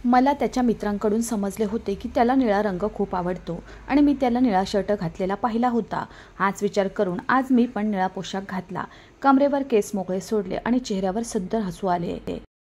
मला त्याच्या मित्रांकडून समजले होते की त्याला निळा रंग खूप आवडतो आणि मी त्याला निळा शर्ट घातलेला पाहिला होता। हाच विचार करून आज मी पण निळा पोशाख घातला, कमरेवर केस मोकळे सोडले आणि चेहऱ्यावर सुंदर हसू आले।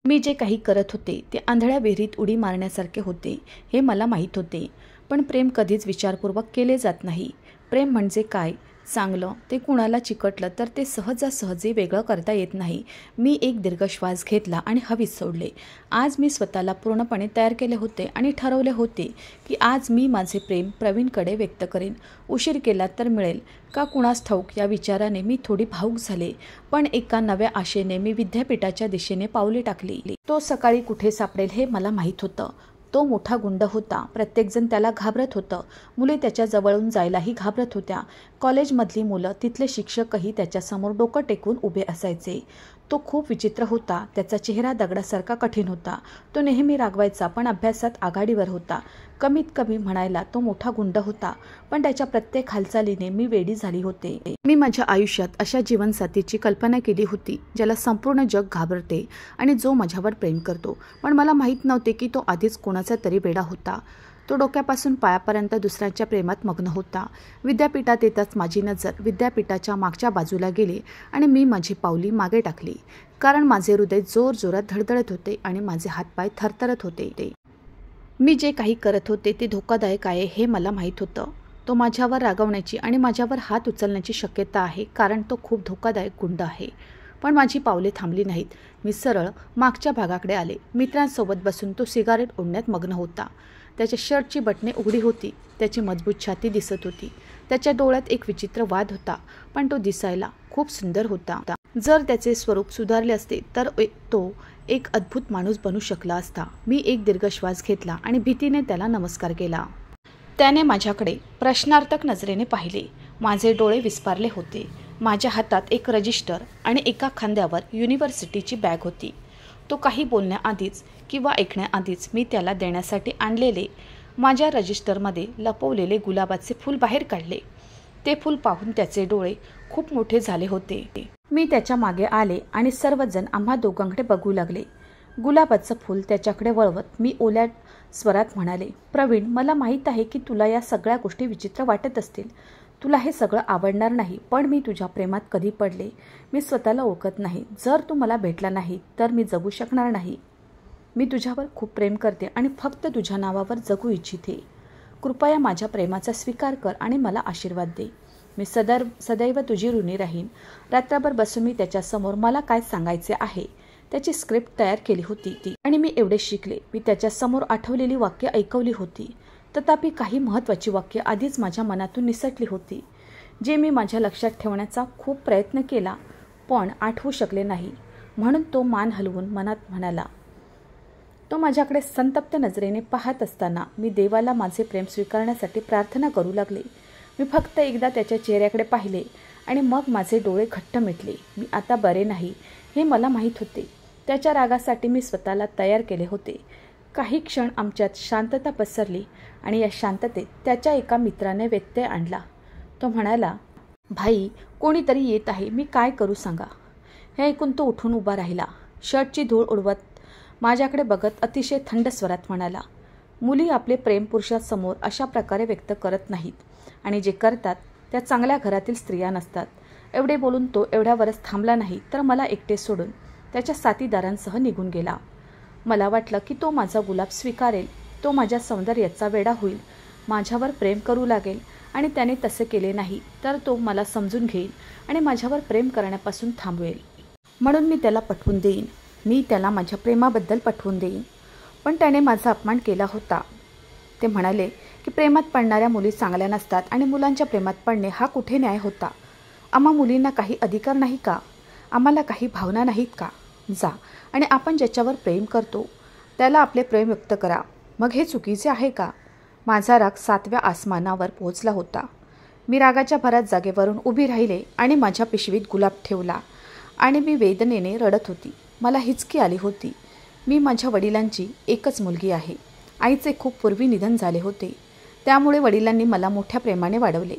मी जे काही करत होते ते आंधळ्या विहिरीत उडी मारण्यासारखे होते हे मला माहीत होते, पण प्रेम कधीच विचारपूर्वक केले जात नाही। प्रेम म्हणजे काय, चांगलं ते कुणाला चिकटलं तर ते सहजासहजी वेगळं करता येत नाही। मी एक दीर्घ श्वास घेतला आणि हवेत सोडले। आज मी स्वतःला पूर्णपणे तयार केले होते आणि ठरवले होते की आज मी माझे प्रेम प्रवीणकडे व्यक्त करेन। उशीर केला तर मिळेल का कुणास ठाऊक या विचाराने मी थोडी भावूक झाले, पण एका नव्या आशेने मी विद्यापीठाच्या दिशेने पावले टाकली। तो सकाळी कुठे सापडेल हे मला माहीत होतं। तो मोठा गुंड होता, प्रत्येकजण त्याला घाबरत होतं। मुले त्याच्या जवळून जायलाही घाबरत होत्या। कॉलेजमधली मुलं, तिथले शिक्षकही त्याच्यासमोर डोकं टेकून उभे असायचे। तो खूप विचित्र होता, त्याचा चेहरा दगडासारखा कठीण होता। तो नेहमी रागवायचा पण अभ्यासात आघाडीवर होता। कमीत कमी म्हणायला तो मोठा गुंड होता, पण त्याच्या प्रत्येक हालचालीने मी वेडी झाली होते। मी माझ्या आयुष्यात अशा जीवनसाथीची कल्पना केली होती ज्याला संपूर्ण जग घाबरते आणि जो माझ्यावर प्रेम करतो, पण मला माहीत नव्हते की तो आधीच कोणाचा तरी वेडा होता। तो डोक्यापासून पायापर्यंत दुसऱ्याच्या प्रेमात मग्न होता। विद्यापीठात येताच माझी नजर विद्यापीठाच्या मागच्या बाजूला गेली आणि मी माझी पावली मागे टाकली, कारण माझे हृदय जोरजोरात धडधडत होते आणि माझे हातपाय थरथरत होते। मी जे काही करत होते ते धोकादायक आहे हे मला माहीत होतं। तो माझ्यावर रागवण्याची आणि माझ्यावर हात उचलण्याची शक्यता आहे, कारण तो खूप धोकादायक गुंड आहे। पण माझी पावले थांबली नाहीत। मी सरळ मागच्या भागाकडे आले। मित्रांसोबत बसून तो सिगारेट ओढण्यात मग्न होता। त्याच्या शर्टची बटणे उघडी होती, त्याची मजबूत छाती दिसत होती। त्याच्या डोळ्यात एक विचित्र वाद होता, पण तो दिसायला खूप सुंदर होता। जर त्याचे स्वरूप सुधारले असते तर तो एक अद्भुत माणूस बनू शकला असता। मी एक दीर्घ श्वास घेतला आणि भीतीने त्याला नमस्कार केला। त्याने माझ्याकडे प्रश्नार्थक नजरेने पाहिले। माझे डोळे विस्फारले होते। माझ्या हातात एक रजिस्टर आणि एका खांद्यावर युनिव्हर्सिटीची बॅग होती। तो काही बोलण्याआधीच किंवा ऐकण्याआधीच मी त्याला देण्यासाठी आणलेले माझ्या रजिस्टरमध्ये लपवलेले गुलाबाचे फूल बाहेर काढले। ते फूल पाहून त्याचे डोळे खूप मोठे झाले होते। मी त्याच्या मागे आले आणि सर्वजण आम्हा दोघांकडे बघू लागले। गुलाबाचं फूल त्याच्याकडे वळवत मी ओल्या स्वरात म्हणाले, प्रवीण, मला माहीत आहे की तुला या सगळ्या गोष्टी विचित्र वाटत असतील। तुला हे सगळं आवडणार नाही, पण मी तुझ्या प्रेमात कधी पडले मी स्वतःला ओळखत नाही। जर तू मला भेटला नाही तर मी जगू शकणार नाही। मी तुझ्यावर खूप प्रेम करते आणि फक्त तुझ्या नावावर जगू इच्छिते। कृपया माझ्या प्रेमाचा स्वीकार कर आणि मला आशीर्वाद दे। मी सदैव तुझी ऋणी राहीन। रात्रभर बसून मी त्याच्यासमोर मला काय सांगायचे आहे त्याची स्क्रिप्ट तयार केली होती आणि मी एवढे शिकले। मी त्याच्यासमोर आठवलेली वाक्य ऐकवली होती, तथापि काही महत्त्वाची वाक्य आधीच माझ्या मनातून निसटली होती, जे मी माझ्या लक्षात ठेवण्याचा खूप प्रयत्न केला पण आठवू शकले नाही। म्हणून तो मान हलवून मनात म्हणाला। तो माझ्याकडे संतप्त नजरेने पाहत असताना मी देवाला माझे प्रेम स्वीकारण्यासाठी प्रार्थना करू लागले। मी फक्त एकदा त्याच्या चेहऱ्याकडे पाहिले आणि मग माझे डोळे घट्ट मिटले। मी आता बरे नाही हे मला माहीत होते। त्याच्या रागासाठी मी स्वतःला तयार केले होते। काही क्षण आमच्यात शांतता पसरली आणि या शांततेत त्याच्या एका मित्राने व्यत्यय आणला। तो म्हणाला, भाई, कोणीतरी येत आहे, मी काय करू सांगा। हे ऐकून तो उठून उभा राहिला। शर्टची धूळ उडवत माझ्याकडे बघत अतिशय थंड स्वरात म्हणाला, मुली आपले प्रेम पुरुषासमोर अशा प्रकारे व्यक्त करत नाहीत आणि जे करतात त्या चांगल्या घरातील स्त्रिया नसतात। एवढे बोलून तो एवढ्यावरच थांबला नाही तर मला एकटे सोडून त्याच्या साथीदारांसह निघून गेला। मला वाटलं की तो माझा गुलाब स्वीकारेल, तो माझ्या सौंदर्याचा वेडा होईल, माझ्यावर प्रेम करू लागेल आणि त्याने तसे केले नाही तर तो मला समजून घेईल आणि माझ्यावर प्रेम करण्यापासून थांबवेल। म्हणून मी त्याला पटवून देईन, मी त्याला माझ्या प्रेमाबद्दल पटवून देईन। पण त्याने माझा अपमान केला होता। ते म्हणाले की प्रेमात पडणाऱ्या मुली चांगल्या नसतात आणि मुलांच्या प्रेमात पडणे हा कुठे न्याय होता। आम्हा मुलींना काही अधिकार नाही का? आम्हाला काही भावना नाहीत का? जा आणि आपण ज्याच्यावर प्रेम करतो त्याला आपले प्रेम व्यक्त करा, मग हे चुकीचे आहे का? माझा राग 7व्या आसमानावर पोहोचला होता। मी रागाच्या भरात जागेवरून उभी राहिले आणि माझ्या पिशवीत गुलाब ठेवला आणि मी वेदनेने रडत होती। मला हिचकी आली होती। मी माझ्या वडिलांची एकच मुलगी आहे। आईचे खूप पूर्वी निधन झाले होते, त्यामुळे वडिलांनी मला मोठ्या प्रेमाने वाढवले।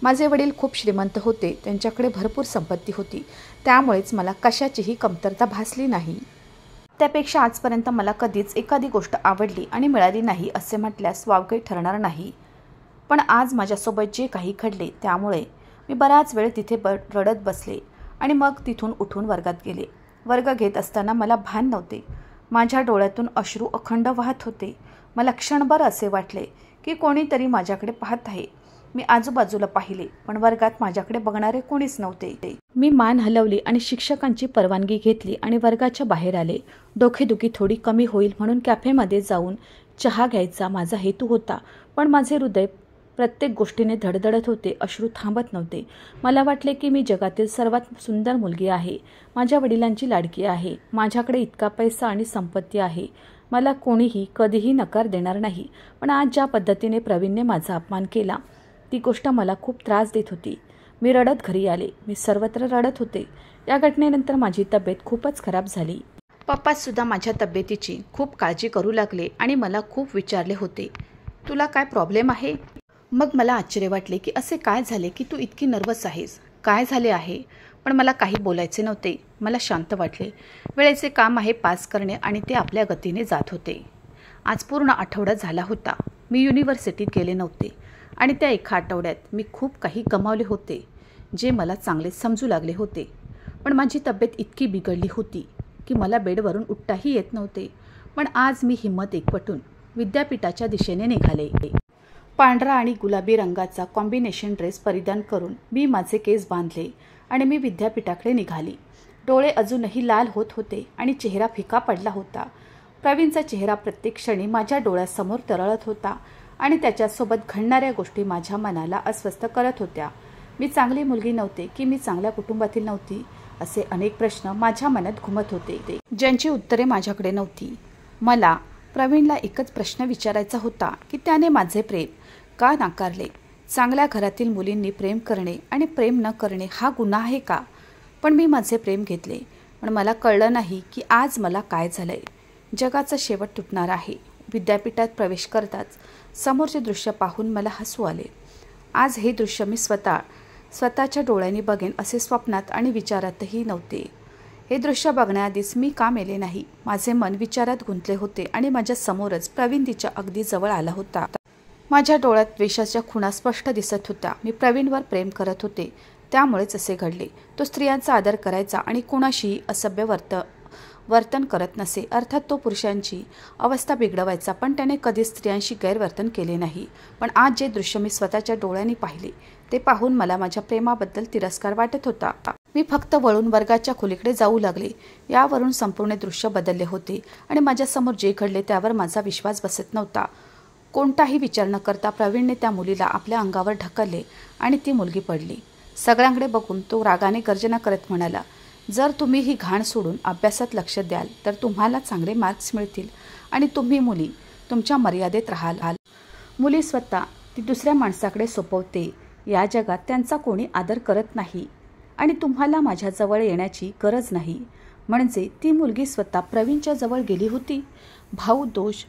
माझे वडील खूप श्रीमंत होते, त्यांच्याकडे भरपूर संपत्ती होती, त्यामुळेच मला कशाचीही कमतरता भासली नाही। त्यापेक्षा आजपर्यंत मला कधीच एखादी गोष्ट आवडली आणि मिळाली नाही असे म्हटल्यास वावगे ठरणार नाही. पण आज माझ्यासोबत जे काही घडले त्यामुळे मी बराच वेळ तिथे रडत बसले आणि मग तिथून उठून वर्गात गेले. वर्ग घेत असताना मला भान नव्हते. माझ्या डोळ्यातून अश्रू अखंड वाहत होते. मला क्षणभर असे वाटले की कोणीतरी माझ्याकडे पाहत आहे. मी आजूबाजूला पाहिले पण वर्गात माझ्याकडे बघणारे कोणीच नव्हते. मी मान हलवली आणि शिक्षकांची परवानगी घेतली आणि वर्गाच्या बाहेर आले. डोकेदुखी थोडी कमी होईल म्हणून कॅफेमध्ये जाऊन चहा घ्यायचा माझा हेतू होता. पण माझे हृदय प्रत्येक गोष्टीने धडधडत होते. अश्रू थांबत नव्हते. मला वाटले की मी जगातील सर्वात सुंदर मुलगी आहे. माझ्या वडिलांची लाडकी आहे. माझ्याकडे इतका पैसा आणि संपत्ती आहे. मला कोणीही कधीही नकार देणार नाही. पण आज ज्या पद्धतीने प्रवीणने माझा अपमान केला ती गोष्ट मला खूप त्रास देत होती. मी रडत घरी आले. मी सर्वत्र रडत होते. या घटनेनंतर माझी तब्येत खूपच खराब झाली. पप्पासुद्धा माझ्या तब्येतीची खूप काळजी करू लागले आणि मला खूप विचारले होते, तुला काय प्रॉब्लेम आहे? मग मला आश्चर्य वाटले की असे काय झाले की तू इतकी नर्वस आहेस? काय झाले आहे? पण मला काही बोलायचे नव्हते. मला शांत वाटले. वेळेचे काम आहे पास करणे आणि ते आपल्या गतीने जात होते. आज पूर्ण आठवडा झाला होता. मी युनिव्हर्सिटीत गेले नव्हते आणि त्या एका आठवड्यात मी खूप काही गमावले होते जे मला चांगले समजू लागले होते. पण माझी तब्येत इतकी बिघडली होती की मला बेडवरून उठताही येत नव्हते. पण आज मी हिंमत एकवटून विद्यापीठाच्या दिशेने निघाले. पांढरा आणि गुलाबी रंगाचा कॉम्बिनेशन ड्रेस परिधान करून मी माझे केस बांधले आणि मी विद्यापीठाकडे निघाली. डोळे अजूनही लाल होत होते आणि चेहरा फिका पडला होता. प्रवीणचा चेहरा प्रत्येक क्षणी माझ्या डोळ्यासमोर तरळत होता आणि त्याच्यासोबत घडणाऱ्या गोष्टी माझ्या मनाला अस्वस्थ करत होत्या. मी चांगली मुलगी नव्हते की मी चांगल्या कुटुंबातील नव्हती असे अनेक प्रश्न माझ्या मनात घुमत होते ज्यांची उत्तरे माझ्याकडे नव्हती. मला प्रवीणला एकच प्रश्न विचारायचा होता की त्याने माझे प्रेम का नाकारले? चांगल्या घरातील मुलींनी प्रेम करणे आणि प्रेम न करणे हा गुन्हा आहे का? पण मी माझे प्रेम घेतले. पण मला कळलं नाही की आज मला काय झालंय. जगाचा शेवट तुटणार आहे. विद्यापीठात प्रवेश करताच समोरचे दृश्य पाहून मला हसू आले. आज हे दृश्य मी स्वतःच्या डोळ्यांनी बघेन असे स्वप्नात आणि विचारातही नव्हते. हे दृश्य बघण्याआधीच मी का मेले नाही? माझे मन विचारात गुंतले होते आणि माझ्या समोरच प्रवीण तिच्या अगदी जवळ आला होता. माझ्या डोळ्यात द्वेषाच्या खुणा स्पष्ट दिसत होत्या. मी प्रवीणवर प्रेम करत होते त्यामुळेच असे घडले. तो स्त्रियांचा आदर करायचा आणि कोणाशीही असभ्य वर्तन करत नसे. अर्थात तो पुरुषांची अवस्था बिघडवायचा पण त्याने कधीच स्त्रियांशी गैरवर्तन केले नाही. पण आज जे दृश्य मी स्वतःच्या डोळ्यांनी पाहिले ते पाहून मला माझ्या प्रेमाबद्दल तिरस्कार वाटत होता. मी फक्त वळून वर्गाच्या खोलीकडे जाऊ लागले. यावरून संपूर्ण दृश्य बदलले होते आणि माझ्यासमोर जे घडले त्यावर माझा विश्वास बसत नव्हता. कोणताही विचार न करता प्रवीणने त्या मुलीला आपल्या अंगावर ढकलले आणि ती मुलगी पडली. सगळ्यांकडे बघून तो रागाने गर्जना करत म्हणाला, जर तुम्ही ही घाण सोडून अभ्यासात लक्ष द्याल तर तुम्हाला चांगले मार्क्स मिळतील आणि तुम्ही मुली तुमच्या मर्यादेत राहाल. मुली स्वतः ती दुसऱ्या माणसाकडे सोपवते. या जगात त्यांचा कोणी आदर करत नाही आणि तुम्हाला माझ्याजवळ येण्याची गरज नाही. म्हणजे ती मुलगी स्वतः प्रवीणच्या जवळ गेली होती. भाऊ दोष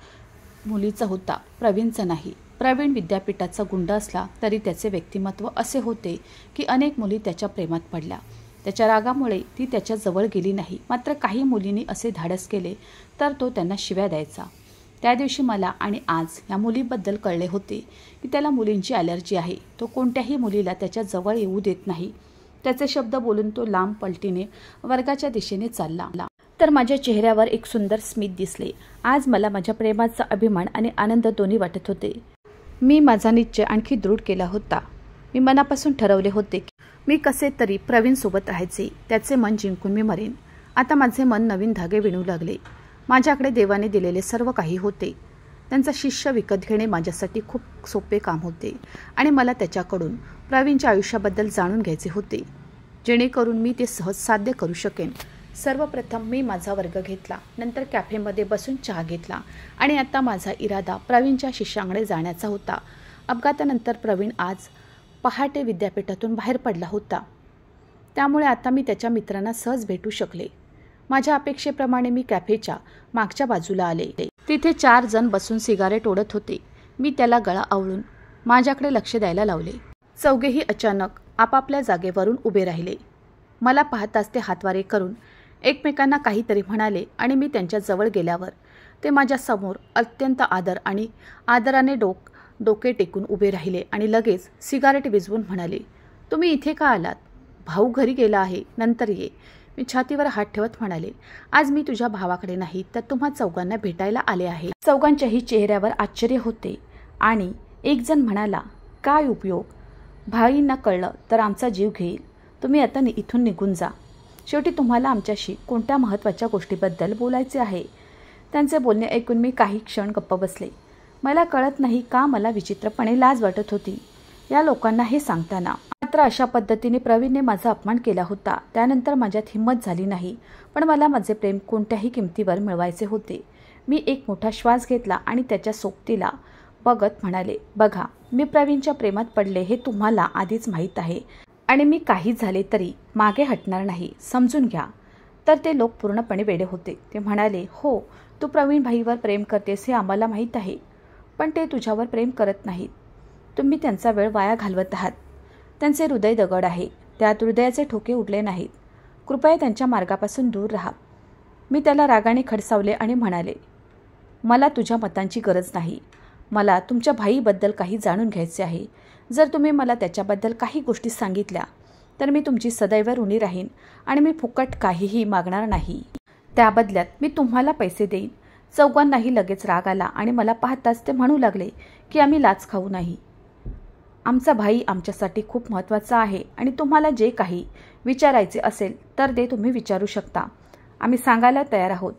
मुलीचा होता, प्रवीणचा नाही. प्रवीण विद्यापीठाचा गुंड असला तरी त्याचे व्यक्तिमत्व असे होते की अनेक मुली त्याच्या प्रेमात पडल्या. त्याच्या रागामुळे ती त्याच्या जवळ गेली नाही. मात्र काही मुलींनी असे धाडस केले तर तो त्यांना शिव्या द्यायचा. त्या दिवशी मला आणि आज या मुलीबद्दल कळले होते की त्याला मुलींची ॲलर्जी आहे. तो कोणत्याही मुलीला त्याच्या जवळ येऊ देत नाही. त्याचे शब्द बोलून तो लांब पलटीने वर्गाच्या दिशेने चालला. तर माझ्या चेहऱ्यावर एक सुंदर स्मित दिसले. आज मला माझ्या प्रेमाचा अभिमान आणि आनंद दोन्ही वाटत होते. मी माझा निश्चय आणखी दृढ केला होता. मी मनापासून ठरवले होते की मी कसे तरी प्रवीणसोबत राहायचे. त्याचे मन जिंकून मी मरेन. आता माझे मन नवीन धागे विणू लागले. माझ्याकडे देवाने दिलेले सर्व काही होते. त्यांचा शिष्य विकत घेणे माझ्यासाठी खूप सोपे काम होते आणि मला त्याच्याकडून प्रवीणच्या आयुष्याबद्दल जाणून घ्यायचे होते जेणेकरून मी ते सहज साध्य करू शकेन. सर्वप्रथम मी माझा वर्ग घेतला, नंतर कॅफेमध्ये बसून चहा घेतला आणि आता माझा इरादा प्रवीणच्या शिष्याकडे जाण्याचा होता. अपघातानंतर प्रवीण आज पहाटे विद्यापीठातून बाहेर पडला होता. त्यामुळे आता मी त्याच्या मित्रांना सहज भेटू शकले. माझ्या अपेक्षेप्रमाणे मी कॅफेच्या मागच्या बाजूला आले. तिथे 4 जण बसून सिगारेट ओढत होते. मी त्याला गळा आवळून माझ्याकडे लक्ष द्यायला लावले. चौघेही अचानक आपापल्या जागेवरून उभे राहिले. मला पाहताच ते हातवारे करून एकमेकांना काहीतरी म्हणाले आणि मी त्यांच्या जवळ गेल्यावर ते माझ्यासमोर अत्यंत आदराने डोके टेकून उभे राहिले आणि लगेच सिगारेट विझवून म्हणाले, तुम्ही इथे का आलात? भाऊ घरी गेला आहे, नंतर ये. मी छातीवर हात ठेवत म्हणाले, आज मी तुझ्या भावाकडे नाही तर तुम्हा चौघांना भेटायला आले आहे. चौघांच्याही चेहऱ्यावर आश्चर्य होते आणि एक जण म्हणाला, काय उपयोग? भाईंना कळलं तर आमचा जीव घेईल. तुम्ही आता इथून निघून जा. शेवटी तुम्हाला आमच्याशी कोणत्या महत्त्वाच्या गोष्टीबद्दल बोलायचे आहे? त्यांचे बोलणे ऐकून मी काही क्षण गप्प बसले. मला कळत नाही का मला विचित्रपणे लाज वाटत होती या लोकांना हे सांगताना. मात्र अशा पद्धतीने प्रवीणने माझा अपमान केला होता. त्यानंतर माझ्यात हिंमत झाली नाही, पण मला माझे प्रेम कोणत्याही किमतीवर मिळवायचे होते. मी एक मोठा श्वास घेतला आणि त्याच्या सोबतीला बघत म्हणाले, बघा, मी प्रवीणच्या प्रेमात पडले हे तुम्हाला आधीच माहीत आहे आणि मी काही झाले तरी मागे हटणार नाही, समजून घ्या. तर ते लोक पूर्णपणे वेडे होते. ते म्हणाले, हो, तू प्रवीण भाईवर प्रेम करतेस हे आम्हाला माहीत आहे, पण ते तुझ्यावर प्रेम करत नाहीत. तुम्ही त्यांचा वेळ वाया घालवत आहात. त्यांचे हृदय दगड आहे, त्यात हृदयाचे ठोके उडले नाहीत. कृपया त्यांच्या मार्गापासून दूर राहा. मी त्याला रागाने खडसावले आणि म्हणाले, मला तुझ्या मतांची गरज नाही. मला तुमच्या भाईबद्दल काही जाणून घ्यायचे आहे. जर तुम्ही मला त्याच्याबद्दल काही गोष्टी सांगितल्या तर मी तुमची सदैव ऋणी राहीन आणि मी फुकट काहीही मागणार नाही. त्या बदल्यात मी तुम्हाला पैसे देईन. चौघांनाही लगेच राग आला आणि मला पाहताच ते म्हणू लागले की आम्ही लाच खाऊ नाही. आमचा भाई आमच्यासाठी खूप महत्त्वाचा आहे आणि तुम्हाला जे काही विचारायचे असेल तर ते तुम्ही विचारू शकता. आम्ही सांगायला तयार आहोत.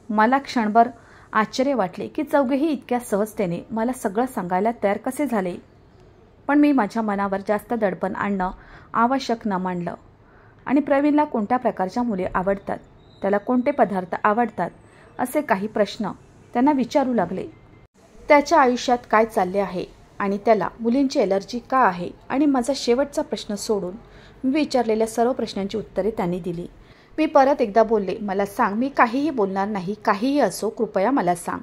मला क्षणभर आश्चर्य वाटले की चौघेही इतक्या सहजतेने मला सगळं सांगायला तयार कसे झाले. पण मी माझ्या मनावर जास्त दडपण आणणं आवश्यक न मानलं आणि प्रवीणला कोणत्या प्रकारच्या मुले आवडतात, त्याला कोणते पदार्थ आवडतात असे काही प्रश्न त्यांना विचारू लागले. त्याच्या आयुष्यात काय चालले आहे आणि त्याला मुलींची ॲलर्जी का आहे आणि माझा शेवटचा प्रश्न सोडून मी विचारलेल्या सर्व प्रश्नांची उत्तरे त्यांनी दिली. मी परत एकदा बोलले, मला सांग, मी काहीही बोलणार नाही, काहीही असो, कृपया मला सांग.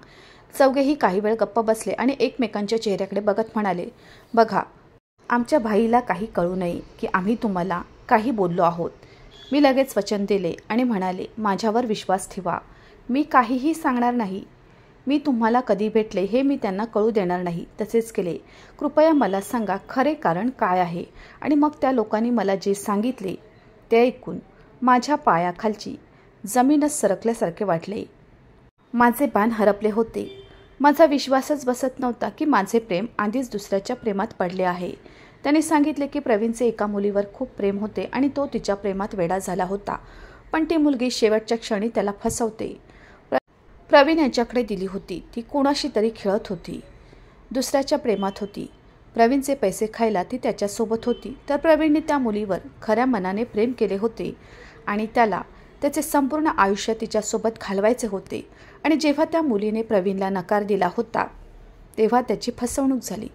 चौघेही काही वेळ गप्प बसले आणि एकमेकांच्या चेहऱ्याकडे बघत म्हणाले, बघा, आमच्या भाईला काही कळू नये की आम्ही तुम्हाला काही बोललो आहोत. मी लगेच वचन दिले आणि म्हणाले, माझ्यावर विश्वास ठेवा, मी काहीही सांगणार नाही. मी तुम्हाला कधी भेटले हे मी त्यांना कळू देणार नाही. तसेच केले. कृपया मला सांगा खरे कारण काय आहे. आणि मग त्या लोकांनी मला जे सांगितले ते ऐकून माझ्या पायाखालची जमीनच सरकल्यासारखे वाटले. माझे बाण हरपले होते. माझा विश्वासच बसत नव्हता की माझे प्रेम आधीच दुसऱ्याच्या प्रेमात पडले आहे. त्यांनी सांगितले की प्रवीणचे एका मुलीवर खूप प्रेम होते आणि तो तिच्या प्रेमात वेडा झाला होता, पण ती मुलगी शेवटच्या क्षणी त्याला फसवते. प्रवीण यांच्याकडे दिली होती. ती कोणाशी तरी खेळत होती, दुसऱ्याच्या प्रेमात होती. प्रवीणचे पैसे खायला ती त्याच्यासोबत होती. तर प्रवीणने त्या मुलीवर खऱ्या मनाने प्रेम केले होते आणि त्याला त्याचे संपूर्ण आयुष्य तिच्यासोबत घालवायचे होते. आणि जेव्हा त्या मुलीने प्रवीणला नकार दिला होता तेव्हा त्याची फसवणूक झाली.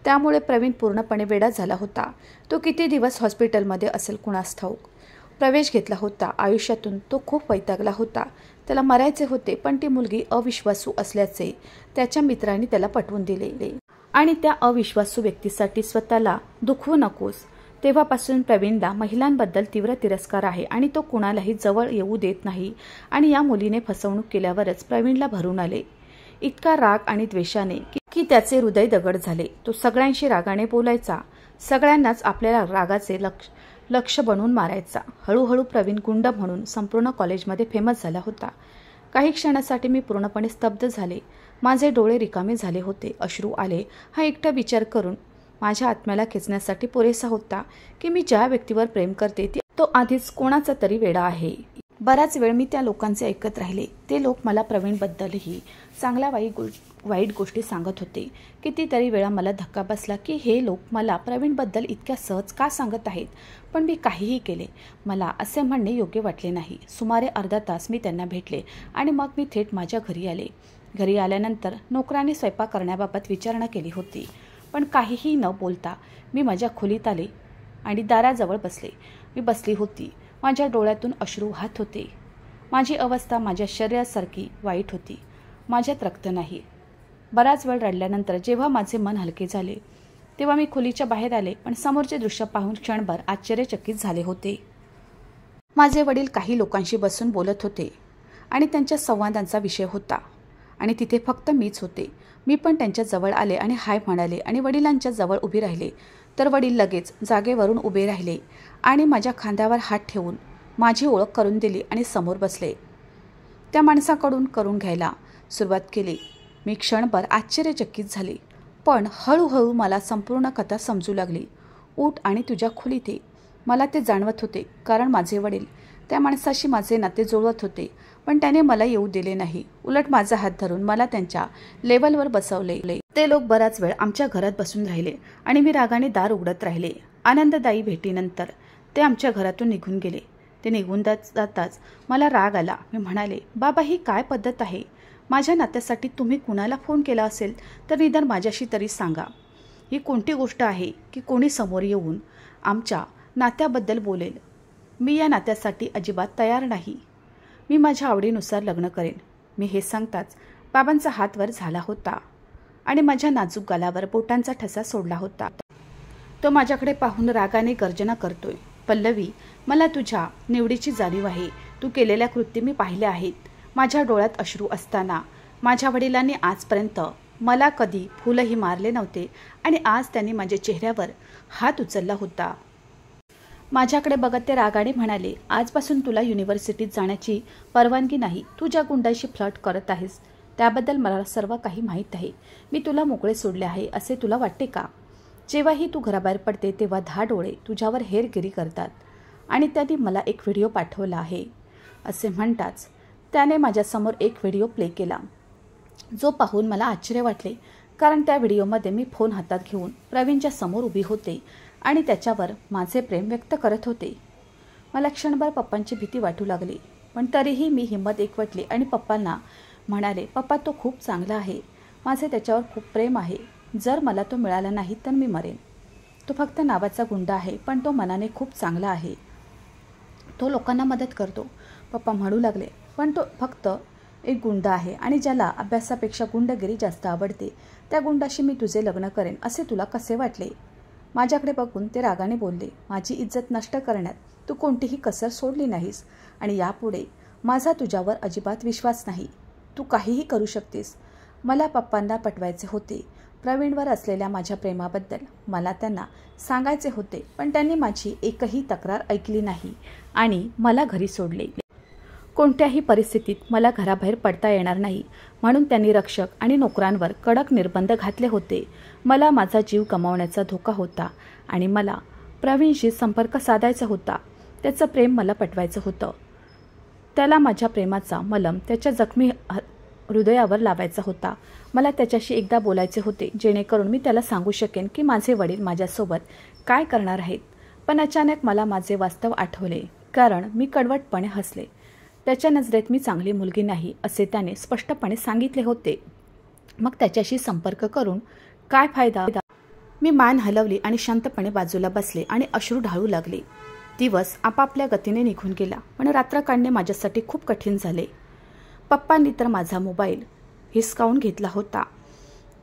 त्यामुळे प्रवीण पूर्णपणे वेडा झाला होता. तो किती दिवस हॉस्पिटलमध्ये असेल कुणास ठाऊक. प्रवेश घेतला होता. आयुष्यातून तो खूप वैतागला होता. त्याला मरायचे होते, पण ती मुलगी अविश्वासू असल्याचे त्याच्या मित्रांनी त्याला पटवून दिले आणि त्या अविश्वासू व्यक्तीसाठी स्वतःला दुखवू नकोस. तेव्हापासून प्रवीणला महिलांबद्दल तीव्र तिरस्कार आहे आणि तो कुणालाही जवळ येऊ देत नाही. आणि या मुलीने फसवणूक केल्यावरच प्रवीणला भरून आले इतका राग आणि द्वेषाने की त्याचे हृदय दगड झाले. तो सगळ्यांशी रागाने बोलायचा, सगळ्यांनाच आपल्या रागाचे लक्ष बनवून मारायचा. हळूहळू प्रवीण गुंड म्हणून संपूर्ण कॉलेजमध्ये फेमस झाला होता. काही क्षणासाठी मी पूर्णपणे स्तब्ध झाले. माझे डोळे रिकामे झाले होते. अश्रू आले. हा एकटा विचार करून माझ्या आत्म्याला खेचण्यासाठी पुरेसा होता की मी ज्या व्यक्तीवर प्रेम करते तो आधीच कोणाचा तरी वेडा आहे. बराच वेळ मी त्या लोकांचे ऐकत राहिले. ते लोक मला प्रवीणबद्दलही चांगल्या वाईट गोष्टी सांगत होते. कितीतरी वेळा मला धक्का बसला की हे लोक मला प्रवीणबद्दल इतक्या सहज का सांगत आहेत, पण मी काहीही केले. मला असे म्हणणे योग्य वाटले नाही. सुमारे अर्धा तास मी त्यांना भेटले आणि मग मी थेट माझ्या घरी आले. घरी आल्यानंतर नोकराने स्वयंपाक करण्याबाबत विचारणा केली होती, पण काहीही न बोलता मी माझ्या खोलीत आले आणि दाराजवळ बसले. मी बसली होती. माझ्या डोळ्यातून अश्रू वाहत होते. माझी अवस्था माझ्या शरीरासारखी वाईट होती. माझ्यात रक्त नाही. बराच वेळ रडल्यानंतर जेव्हा माझे मन हलके झाले तेव्हा मी खोलीच्या बाहेर आले, पण समोरचे दृश्य पाहून क्षणभर आश्चर्यचकित झाले होते. माझे वडील काही लोकांशी बसून बोलत होते आणि त्यांच्या संवादांचा विषय होता आणि तिथे फक्त मीच होते. मी पण त्यांच्या जवळ आले आणि हाय म्हणाले आणि वडिलांच्या जवळ उभी राहिले तर वडील लगेच जागेवरून उभे राहिले आणि माझ्या खांद्यावर हात ठेवून माझी ओळख करून दिली आणि समोर बसले. त्या माणसाकडून करून घ्यायला सुरुवात केली. मी क्षणभर आश्चर्यचकित झाले, पण हळूहळू मला संपूर्ण कथा समजू लागली. उठ आणि तुझ्या खोलीत ये. मला ते जाणवत होते, कारण माझे वडील त्या माणसाशी माझे नाते जुळवत होते, पण त्याने मला येऊ दिले नाही. उलट माझा हात धरून मला त्यांच्या लेवलवर बसवले. ते लोक बराच वेळ आमच्या घरात बसून राहिले आणि मी रागाने दार उघडत राहिले. आनंददायी भेटीनंतर ते आमच्या घरातून निघून गेले. ते निघून जाताच मला राग आला. मी म्हणाले, बाबा, ही काय पद्धत आहे? माझ्या नात्यासाठी तुम्ही कुणाला फोन केला असेल तर निदान माझ्याशी तरी सांगा. ही कोणती गोष्ट आहे की कोणी समोर येऊन आमच्या नात्याबद्दल बोलेल? मी या नात्यासाठी अजिबात तयार नाही. मी माझ्या आवडीनुसार लग्न करेन. मी हे सांगताच बाबांचा हात वर झाला होता आणि माझ्या नाजूक गालावर बोटांचा ठसा सोडला होता. तो माझ्याकडे पाहून रागाने गर्जना करतोय. पल्लवी, मला तुझ्या निवडीची जाणीव आहे. तू केलेल्या कृत्य मी पाहिले आहेत. माझ्या डोळ्यात अश्रू असताना माझ्या वडिलांनी आजपर्यंत मला कधी फुलही मारले नव्हते आणि आज त्यांनी माझ्या चेहऱ्यावर हात उचलला होता. माझ्याकडे बघत ते रागाने म्हणाले, आजपासून तुला युनिव्हर्सिटीत जाण्याची परवानगी नाही. तू ज्या गुंडाशी फ्लर्ट करत आहेस त्याबद्दल मला सर्व काही माहीत आहे. मी तुला मोकळे सोडले आहे असे तुला वाटते का? जेव्हाही तू घराबाहेर पडते तेव्हा 10 डोळे तुझ्यावर हेरगिरी करतात आणि त्यांनी मला एक व्हिडिओ पाठवला आहे. असे म्हणताच त्याने माझ्यासमोर एक व्हिडिओ प्ले केला, जो पाहून मला आश्चर्य वाटले, कारण त्या व्हिडिओमध्ये मी फोन हातात घेऊन प्रवीणच्या समोर उभी होते आणि त्याच्यावर माझे प्रेम व्यक्त करत होते. मला क्षणभर पप्पांची भीती वाटू लागली, पण तरीही मी हिंमत एकवटली आणि पप्पांना म्हणाले, पप्पा, तो खूप चांगला आहे. माझे त्याच्यावर खूप प्रेम आहे. जर मला तो मिळाला नाही तर मी मरेन. तो फक्त नावाचा गुंडा आहे, पण तो मनाने खूप चांगला आहे. तो लोकांना मदत करतो. पप्पा म्हणू लागले, पण तो फक्त एक गुंडा आहे आणि ज्याला अभ्यासापेक्षा गुंडगिरी जास्त आवडते. त्या गुंडाशी मी तुझे लग्न करेन असे तुला कसे वाटले? माझ्याकडे बघून ते रागाने बोलले, माझी इज्जत नष्ट करण्यात तू कोणतीही कसर सोडली नाहीस आणि यापुढे माझा तुझ्यावर अजिबात विश्वास नाही. तू काहीही करू शकतेस. मला पप्पांना पटवायचे होते. प्रवीणवर असलेल्या माझ्या प्रेमाबद्दल मला त्यांना सांगायचे होते, पण त्यांनी माझी एकही तक्रार ऐकली नाही आणि मला घरी सोडले. कोणत्याही परिस्थितीत मला घराबाहेर पडता येणार नाही म्हणून त्यांनी रक्षक आणि नोकरांवर कडक निर्बंध घातले होते. मला माझा जीव गमावण्याचा धोका होता आणि मला प्रवीणशी संपर्क साधायचा होता. त्याचं प्रेम मला पटवायचं होतं. त्याला माझ्या प्रेमाचा मलम त्याच्या जखमी हृदयावर लावायचा होता. मला त्याच्याशी एकदा बोलायचे होते, जेणेकरून मी त्याला सांगू शकेन की माझे वडील माझ्यासोबत काय करणार आहेत. पण अचानक मला माझे वास्तव आठवले, कारण मी कडवटपणे हसले. त्याच्या नजरेत मी चांगली मुलगी नाही असे त्याने स्पष्टपणे सांगितले होते. मग त्याच्याशी संपर्क करून काय फायदा? मी मान हलवली आणि शांतपणे बाजूला बसले आणि अश्रू ढाळू लागले. दिवस आपापल्या गतीने निघून गेला, पण रात्र काढणे माझ्यासाठी खूप कठीण झाले. पप्पांनी तर माझा मोबाईल हिसकावून घेतला होता.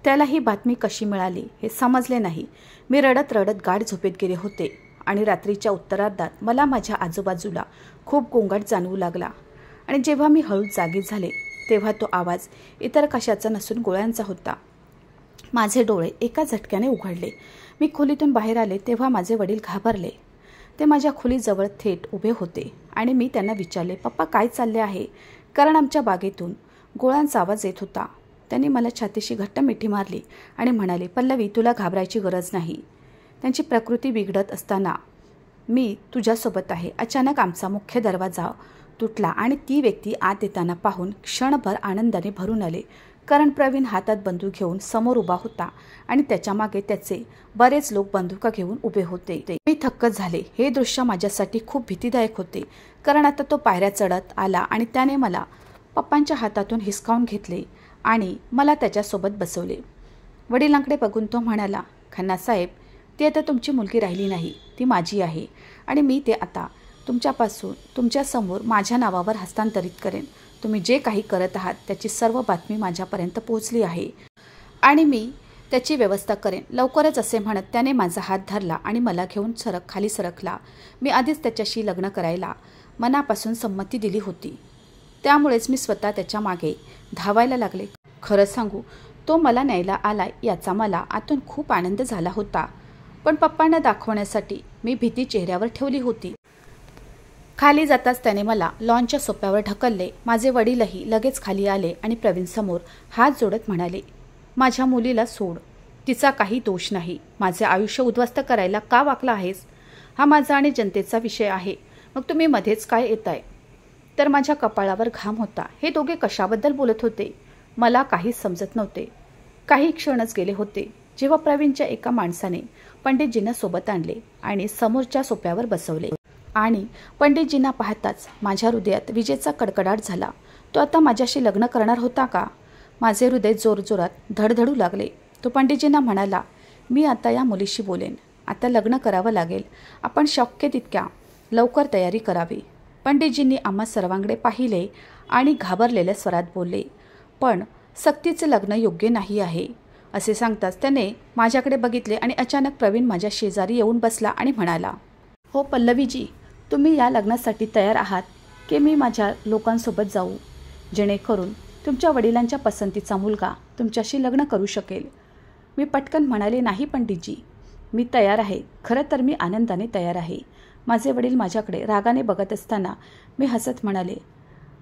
त्याला ही बातमी कशी मिळाली हे समजले नाही. मी रडत रडत गाढ झोपेत गेले होते आणि रात्रीच्या उत्तरार्धात मला माझ्या आजूबाजूला खूप गोंगाट जाणवू लागला आणि जेव्हा मी हळूच जागी झाले तेव्हा तो आवाज इतर कशाचा नसून गोळ्यांचा होता. माझे डोळे एका झटक्याने उघडले. मी खोलीतून बाहेर आले तेव्हा माझे वडील घाबरले. ते माझ्या खोलीजवळ थेट उभे होते आणि मी त्यांना विचारले, पप्पा, काय चालले आहे? कारण आमच्या बागेतून गोळ्यांचा आवाज येत होता. त्यांनी मला छातीशी घट्ट मिठी मारली आणि म्हणाले, पल्लवी, तुला घाबरायची गरज नाही. त्यांची प्रकृती बिघडत असताना मी तुझ्यासोबत आहे. अचानक आमचा मुख्य दरवाजा तुटला आणि ती व्यक्ती आत येताना पाहून क्षणभर आनंदाने भरून आले, कारण प्रवीण हातात बंदूक घेऊन समोर उभा होता आणि त्याच्या मागे त्याचे बरेच लोक बंदुका घेऊन उभे होते. मी थक्क झाले. हे दृश्य माझ्यासाठी खूप भीतीदायक होते, कारण आता तो पायऱ्या चढत आला आणि त्याने मला पप्पांच्या हातातून हिसकावून घेतले आणि मला त्याच्यासोबत बसवले. वडिलांकडे बघून तो म्हणाला, खन्नासाहेब, ती आता तुमची मुलगी राहिली नाही, ती माझी आहे आणि मी ते आता तुमच्यापासून तुमच्यासमोर माझ्या नावावर हस्तांतरित करेन. तुम्ही जे काही करत आहात त्याची सर्व बातमी माझ्यापर्यंत पोहोचली आहे आणि मी त्याची व्यवस्था करेन. लवकरच असे म्हणत त्याने माझा हात धरला आणि मला घेऊन खाली सरकला. मी आधीच त्याच्याशी लग्न करायला मनापासून संमती दिली होती. त्यामुळेच मी स्वतः त्याच्या मागे धावायला लागले. खरं सांगू, तो मला न्यायला आला याचा मला आतून खूप आनंद झाला होता. पण पप्पांना दाखवण्यासाठी मी भीती चेहऱ्यावर ठेवली होती. खाली जाताच त्याने मला लॉनच्या सोप्यावर ढकलले. माझे वडीलही लगेच खाली आले आणि प्रवीणसमोर हात जोडत म्हणाले, माझ्या मुलीला सोड. तिचा काही दोष नाही. माझे आयुष्य उद्ध्वस्त करायला का वाकला आहेस? हा माझा आणि जनतेचा विषय आहे. मग तुम्ही मध्येच काय येताय? तर माझ्या कपाळावर घाम होता. हे दोघे कशाबद्दल बोलत होते मला काहीच समजत नव्हते. काही क्षणच गेले होते जेव्हा प्रवीणच्या एका माणसाने पंडितजींना सोबत आणले आणि समोरच्या सोप्यावर बसवले. आणि पंडितजींना पाहताच माझ्या हृदयात विजेचा कडकडाट झाला. तो आता माझ्याशी लग्न करणार होता का? माझे हृदय जोरजोरात धडधडू लागले. तो पंडितजींना म्हणाला, मी आता या मुलीशी बोलेन. आता लग्न करावं लागेल. आपण शक्य तितक्या लवकर तयारी करावी. पंडितजींनी आम्हा सर्वांकडे पाहिले आणि घाबरलेल्या स्वरात बोलले, पण सक्तीचे लग्न योग्य नाही आहे. असे सांगताच त्याने माझ्याकडे बघितले आणि अचानक प्रवीण माझ्या शेजारी येऊन बसला आणि म्हणाला, हो पल्लवीजी, तुम्ही या लग्नासाठी तयार आहात की मी माझ्या लोकांसोबत जाऊ, जेणेकरून तुमच्या वडिलांच्या पसंतीचा मुलगा तुमच्याशी लग्न करू शकेल? मी पटकन म्हणाले, नाही पंडितजी, मी तयार आहे. खरं तर मी आनंदाने तयार आहे. माझे वडील माझ्याकडे रागाने बघत असताना मी हसत म्हणाले,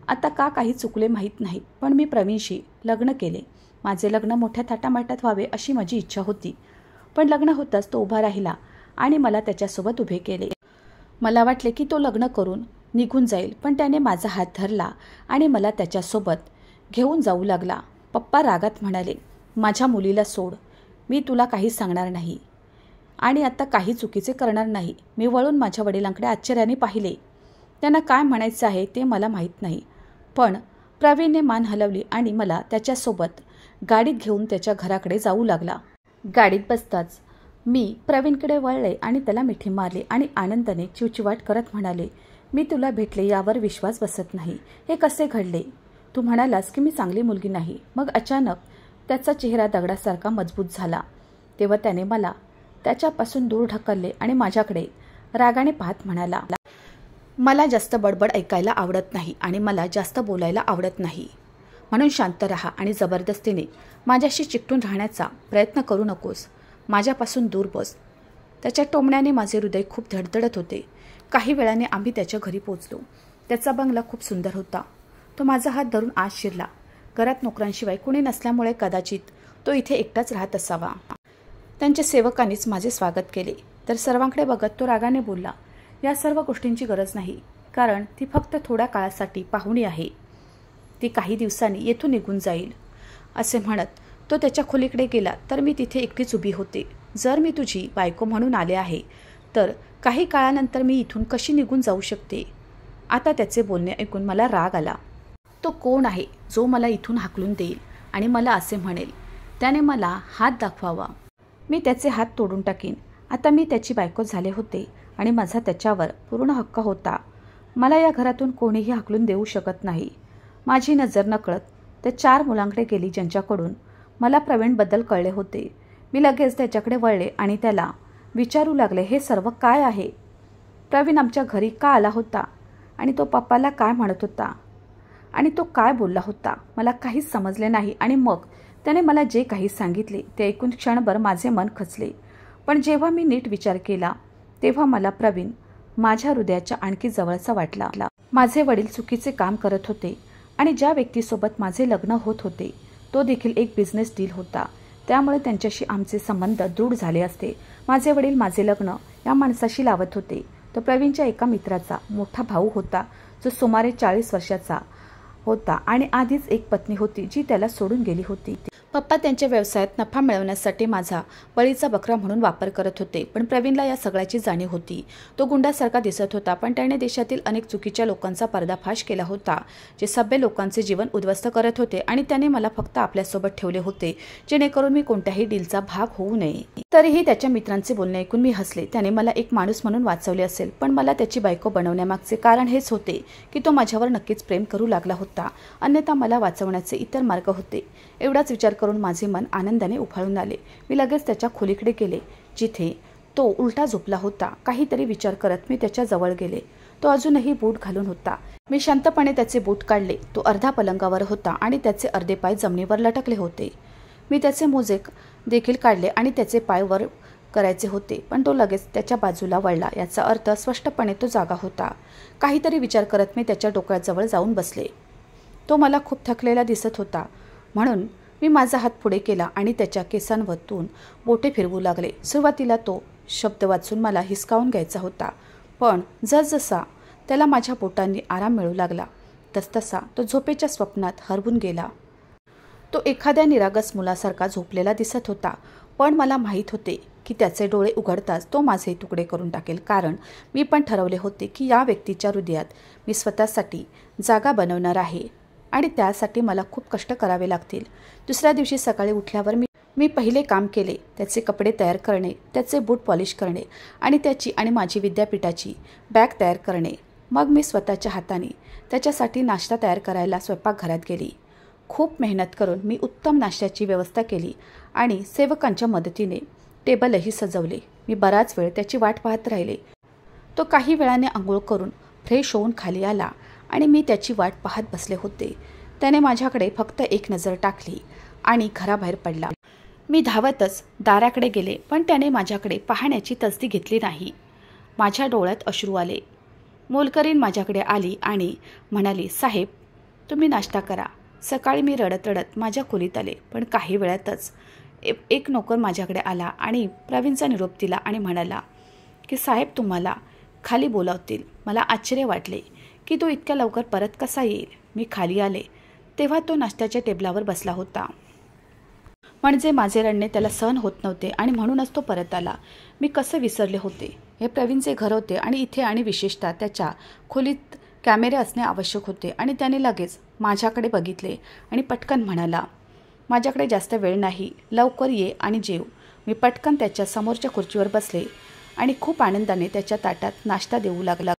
आता का काही चुकले माहीत नाही, पण मी प्रवीणशी लग्न केले. माझे लग्न मोठ्या थाटामाटात व्हावे अशी माझी इच्छा होती. पण लग्न होताच तो उभा राहिला आणि मला त्याच्यासोबत उभे केले. मला वाटले की तो लग्न करून निघून जाईल, पण त्याने माझा हात धरला आणि मला त्याच्यासोबत घेऊन जाऊ लागला. पप्पा रागात म्हणाले, माझ्या मुलीला सोड. मी तुला काही सांगणार नाही आणि आता काही चुकीचे करणार नाही. मी वळून माझ्या वडिलांकडे आश्चर्याने पाहिले. त्यांना काय म्हणायचं आहे ते मला माहीत नाही, पण प्रवीणने मान हलवली आणि मला त्याच्यासोबत गाडीत घेऊन त्याच्या घराकडे जाऊ लागला. गाडीत बसताच मी प्रवीणकडे वळले आणि त्याला मिठी मारली आणि आनंदाने चिवचिवाट करत म्हणाले, मी तुला भेटले यावर विश्वास बसत नाही. हे कसे घडले? तू म्हणालास की मी चांगली मुलगी नाही. मग अचानक त्याचा चेहरा दगडासारखा मजबूत झाला. तेव्हा त्याने मला त्याच्यापासून दूर ढकलले आणि माझ्याकडे रागाने पाहत म्हणाला, मला जास्त बडबड ऐकायला आवडत नाही आणि मला जास्त बोलायला आवडत नाही. म्हणून शांत राहा आणि जबरदस्तीने माझ्याशी चिकटून राहण्याचा प्रयत्न करू नकोस. माझ्यापासून दूर बस. त्याच्या टोमण्याने माझे हृदय खूप धडधडत होते. काही वेळाने आम्ही त्याच्या घरी पोचलो. त्याचा बंगला खूप सुंदर होता. तो माझा हात धरून आत शिरला. घरात नोकरांशिवाय कुणी नसल्यामुळे कदाचित तो इथे एकटाच राहत असावा. त्यांच्या सेवकांनीच माझे स्वागत केले. तर सर्वांकडे बघत तो रागाने बोलला, या सर्व गोष्टींची गरज नाही, कारण ती फक्त थोड्या काळासाठी पाहुणी आहे. ती काही दिवसांनी येथून निघून जाईल. असे म्हणत तो त्याच्या खोलीकडे गेला. तर मी तिथे एकटीच उभी होते. जर मी तुझी बायको म्हणून आले आहे तर काही काळानंतर मी इथून कशी निघून जाऊ शकते? आता त्याचे बोलणे ऐकून मला राग आला. तो कोण आहे जो मला इथून हाकलून देईल आणि मला असे म्हणेल, त्याने मला हात दाखवावा, मी त्याचे हात तोडून टाकीन. आता मी त्याची बायको झाले होते आणि माझा त्याच्यावर पूर्ण हक्क होता. मला या घरातून कोणीही हाकलून देऊ शकत नाही. माझी नजर नकळत त्या 4 मुलांकडे गेली ज्यांच्याकडून मला प्रवीणबद्दल कळले होते. मी लगेच त्याच्याकडे वळले आणि त्याला विचारू लागले, हे सर्व काय आहे? प्रवीण आमच्या घरी का आला होता आणि तो पप्पाला काय म्हणत होता आणि तो काय बोलला होता? मला काहीच समजले नाही. आणि मग त्याने मला जे काही सांगितले ते ऐकून क्षणभर माझे मन खचले. पण जेव्हा मी नीट विचार केला तेव्हा मला प्रवीण माझ्या हृदयाच्या आणखी जवळचा वाटला. माझे वडील चुकीचे काम करत होते आणि ज्या व्यक्तीसोबत माझे लग्न होत होते तो देखील एक बिझनेस डील होता. त्यामुळे त्यांच्याशी आमचे संबंध दृढ झाले असते. माझे वडील माझे लग्न या माणसाशी लावत होते. तो प्रवीणच्या एका मित्राचा मोठा भाऊ होता जो सुमारे 40 वर्षाचा होता आणि आधीच एक पत्नी होती जी त्याला सोडून गेली होती. पप्पा त्यांच्या व्यवसायात नफा मिळवण्यासाठी माझा बळीचा बकरा म्हणून वापर करत होते. पण प्रवीणला या सगळ्याची जाणीव होती. तो गुंडासारखा दिसत होता, पण त्याने देशातील अनेक चुकीच्या लोकांचा पर्दाफाश केला होता जे सभ्य लोकांचे जीवन उद्ध्वस्त करत होते आणि त्याने मला फक्त आपल्यासोबत ठेवले होते जेणेकरून मी कोणत्याही डीलचा भाग होऊ नये. तरीही त्याच्या मित्रांचे बोलणे ऐकून मी हसले. त्याने मला एक माणूस म्हणून वाचवले असेल, पण मला त्याची बायको बनवण्यामागचे कारण हेच होते की तो माझ्यावर नक्कीच प्रेम करू लागला होता. अन्यथा मला वाचवण्याचे इतर मार्ग होते. एवढाच विचार करून माझे मन आनंदाने उफाळून आले. मी लगेच त्याच्या खोलीकडे गेले जिथे तो उलटा झोपला होता. काहीतरी विचार करत मी त्याच्या जवळ गेले. तो अजूनही बूट घालून होता. मी शांतपणे त्याचे बूट काढले. तो अर्धा पलंगावर होता आणि त्याचे अर्धे पाय जमिनीवर लटकले होते. मी त्याचे मोजे देखील काढले आणि त्याचे पाय वर करायचे होते, पण तो लगेच त्याच्या बाजूला वळला. याचा अर्थ स्पष्टपणे तो जागा होता. काहीतरी विचार करत मी त्याच्या डोक्याजवळ जाऊन बसले. तो मला खूप थकलेला दिसत होता, म्हणून मी माझा हात पुढे केला आणि त्याच्या केसांवरतून बोटे फिरवू लागले. सुरुवातीला तो शब्द वाचून मला हिसकावून घ्यायचा होता, पण जसजसा त्याला माझ्या बोटांनी आराम मिळू लागला तसतसा तो झोपेच्या स्वप्नात हरवून गेला. तो एखाद्या निरागस मुलासारखा झोपलेला दिसत होता, पण मला माहीत होते की त्याचे डोळे उघडताच तो माझे तुकडे करून टाकेल, कारण मी पण ठरवले होते की या व्यक्तीच्या हृदयात मी स्वतःसाठी जागा बनवणार आहे आणि त्यासाठी मला खूप कष्ट करावे लागतील. दुसऱ्या दिवशी सकाळी उठल्यावर मी पहिले काम केले त्याचे कपडे तयार करणे, त्याचे बूट पॉलिश करणे आणि त्याची आणि माझी विद्यापीठाची बॅग तयार करणे. मग मी स्वतःच्या हाताने त्याच्यासाठी नाश्ता तयार करायला स्वयंपाकघरात गेली. खूप मेहनत करून मी उत्तम नाश्त्याची व्यवस्था केली आणि सेवकांच्या मदतीने टेबलही सजवले. मी बराच वेळ त्याची वाट पाहत राहिले. तो काही वेळाने आंघोळ करून फ्रेश होऊन खाली आला आणि मी त्याची वाट पाहत बसले होते. त्याने माझ्याकडे फक्त एक नजर टाकली आणि घराबाहेर पडला. मी धावतच दाराकडे गेले, पण त्याने माझ्याकडे पाहण्याची तसदी घेतली नाही. माझ्या डोळ्यात अश्रू आले. मोलकरीण माझ्याकडे आली आणि म्हणाली, साहेब तुम्ही नाश्ता करा. सकाळी मी रडत रडत माझ्या खोलीत आले, पण काही वेळातच एक नोकर माझ्याकडे आला आणि प्रवीणचा निरोप दिला आणि म्हणाला की साहेब तुम्हाला खाली बोलावतील. मला आश्चर्य वाटले की तो इतक्या लवकर परत कसा येईल. मी खाली आले तेव्हा तो नाश्त्याच्या टेबलावर बसला होता. म्हणजे माझे रडणे त्याला सहन होत नव्हते आणि म्हणूनच तो परत आला. मी कसं विसरले होते. हे प्रवीणचे घर होते आणि इथे आणि विशेषतः त्याच्या खोलीत कॅमेरे असणे आवश्यक होते. आणि त्याने लगेच माझ्याकडे बघितले आणि पटकन म्हणाला, माझ्याकडे जास्त वेळ नाही, लवकर ये आणि जेव. मी पटकन त्याच्या समोरच्या खुर्चीवर बसले आणि खूप आनंदाने त्याच्या ताटात नाश्ता देऊ लागला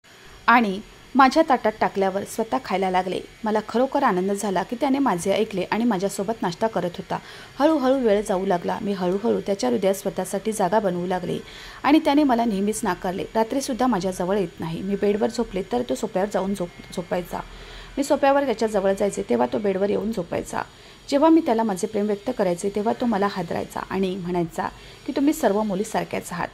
आणि माझ्या ताटात टाकल्यावर स्वतः खायला लागले. मला खरोखर आनंद झाला की त्याने माझे ऐकले आणि माझ्यासोबत नाश्ता करत होता. हळूहळू वेळ जाऊ लागला. मी हळूहळू त्याच्या हृदयात स्वतःसाठी जागा बनवू लागले आणि त्याने मला नेहमीच नाकारले. रात्रीसुद्धा माझ्याजवळ येत नाही. मी बेडवर झोपले तर तो सोफ्यावर जाऊन झोपायचा. मी सोफ्यावर त्याच्याजवळ जायचे तेव्हा तो बेडवर येऊन झोपायचा. जेव्हा मी त्याला माझे प्रेम व्यक्त करायचे तेव्हा तो मला हादरायचा आणि म्हणायचा की तुम्ही सर्व मुली सारख्याच आहात,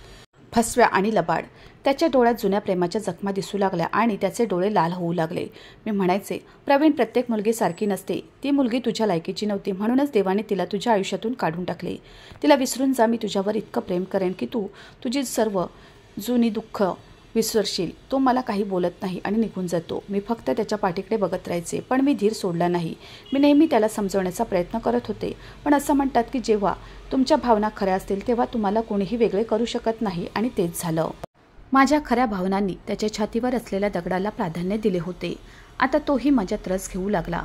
फसव्या आणि लबाड. त्याच्या डोळ्यात जुन्या प्रेमाच्या जखमा दिसू लागल्या आणि त्याचे डोळे लाल होऊ लागले. मी म्हणायचे, प्रवीण प्रत्येक मुलगी सारखी नसते. ती मुलगी तुझ्या लायकीची नव्हती, म्हणूनच देवाने तिला तुझ्या आयुष्यातून काढून टाकले. तिला विसरून जा. मी तुझ्यावर इतकं प्रेम करेन की तू तुझी सर्व जुनी दुःख विसरशील. तो मला काही बोलत नाही आणि निघून जातो. मी फक्त त्याच्या पाठीकडे बघत राहायचे, पण मी धीर सोडला नाही. मी नेहमी त्याला समजवण्याचा प्रयत्न करत होते, पण असं म्हणतात की जेव्हा तुमच्या भावना खऱ्या असतील तेव्हा तुम्हाला कोणीही वेगळे करू शकत नाही आणि तेच झालं. माझ्या खऱ्या भावनांनी त्याच्या छातीवर असलेल्या दगडाला प्राधान्य दिले होते. आता तोही माझ्यात रस घेऊ लागला.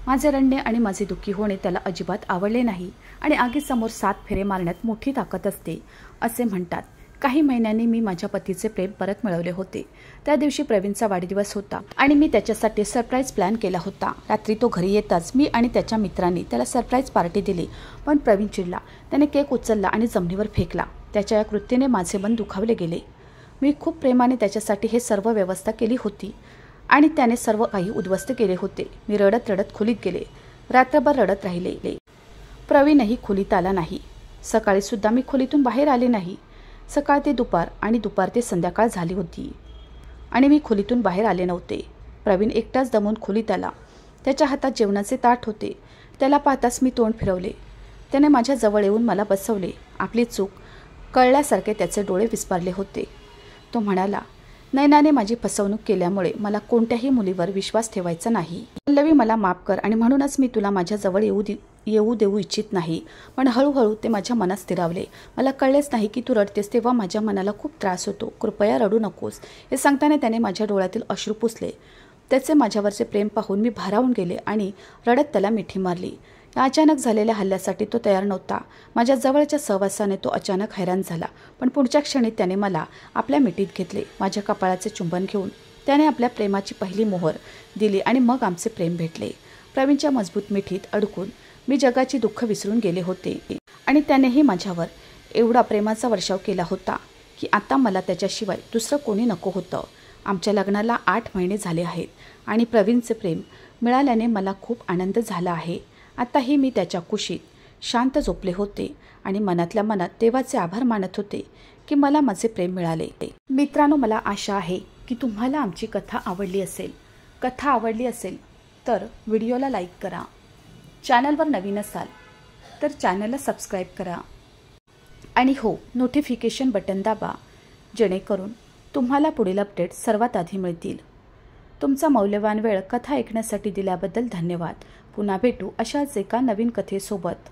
माझे रडणे आणि माझे दुःखी होणे त्याला अजिबात आवडले नाही आणि आगीसमोर 7 फेरे मारण्यात मोठी ताकद असते असे म्हणतात. काही महिन्यांनी मी माझ्या पतीचे प्रेम परत मिळवले होते. त्या दिवशी प्रवीणचा वाढदिवस होता आणि मी त्याच्यासाठी सरप्राईज प्लॅन केला होता. रात्री तो घरी येताच मी आणि त्याच्या मित्रांनी त्याला सरप्राईज पार्टी दिली, पण प्रवीण चिडला. त्याने केक उचलला आणि जमिनीवर फेकला. त्याच्या या कृतीने माझे मन दुखावले गेले. मी खूप प्रेमाने त्याच्यासाठी हे सर्व व्यवस्था केली होती आणि त्याने सर्व काही उद्ध्वस्त केले होते. मी रडत रडत खोलीत गेले. रात्रभर रडत राहिले. प्रवीणही खोलीत आला नाही. सकाळीसुद्धा मी खोलीतून बाहेर आले नाही. सकाळ ते दुपार आणि दुपार ते संध्याकाळ झाली होती आणि मी खोलीतून बाहेर आले नव्हते. प्रवीण एकटाच दमून खोलीत आला. त्याच्या हातात जेवणाचे ताट होते. त्याला पाहताच मी तोंड फिरवले. त्याने माझ्या जवळ येऊन मला बसवले. आपली चूक कळल्यासारखे त्याचे डोळे विस्पारले होते. तो म्हणाला, नैनाने माझी फसवणूक केल्यामुळे मला कोणत्याही मुलीवर विश्वास ठेवायचा नाही. पल्लवी मला माफ कर आणि म्हणूनच मी तुला माझ्या जवळ येऊ देऊ इच्छित नाही. पण हळूहळू ते माझ्या मनात स्थिरावले. मला कळलेच नाही की तू रडतेस तेव्हा माझ्या मनाला खूप त्रास होतो. कृपया रडू नकोस. हे सांगताना त्याने माझ्या डोळ्यातील अश्रू पुसले. त्याचे माझ्यावरचे प्रेम पाहून मी भारावून गेले आणि रडत त्याला मिठी मारली. या अचानक झालेल्या हल्ल्यासाठी तो तयार नव्हता. माझ्या जवळच्या सहवासाने तो अचानक हैराण झाला, पण पुढच्या क्षणी त्याने मला आपल्या मिठीत घेतले. माझ्या कपाळाचे चुंबन घेऊन त्याने आपल्या प्रेमाची पहिली मोहर दिली आणि मग आमचे प्रेम भेटले. प्रवीणच्या मजबूत मिठीत अडकून मी जगाची दुःख विसरून गेले होते आणि त्यानेही माझ्यावर एवढा प्रेमाचा वर्षाव केला होता की आता मला त्याच्याशिवाय दुसरं कोणी नको होतं. आमच्या लग्नाला 8 महिने झाले आहेत आणि प्रवीणचे प्रेम मिळाल्याने मला खूप आनंद झाला आहे. आताही मी त्याच्या कुशीत शांत झोपले होते आणि मनातल्या मनात देवाचे आभार मानत होते की मला माझे प्रेम मिळाले. मित्रांनो, मला आशा आहे की तुम्हाला आमची कथा आवडली असेल. कथा आवडली असेल तर व्हिडिओला लाईक करा. चॅनलवर नवीन असाल तर चॅनलला सबस्क्राईब करा आणि हो, नोटिफिकेशन बटन दाबा, जेणेकरून तुम्हाला पुढील अपडेट सर्वात आधी मिळतील. तुमचा मौल्यवान वेळ कथा ऐकण्यासाठी दिल्याबद्दल धन्यवाद. पुन्हा भेटू अशाच एका नवीन कथेसोबत.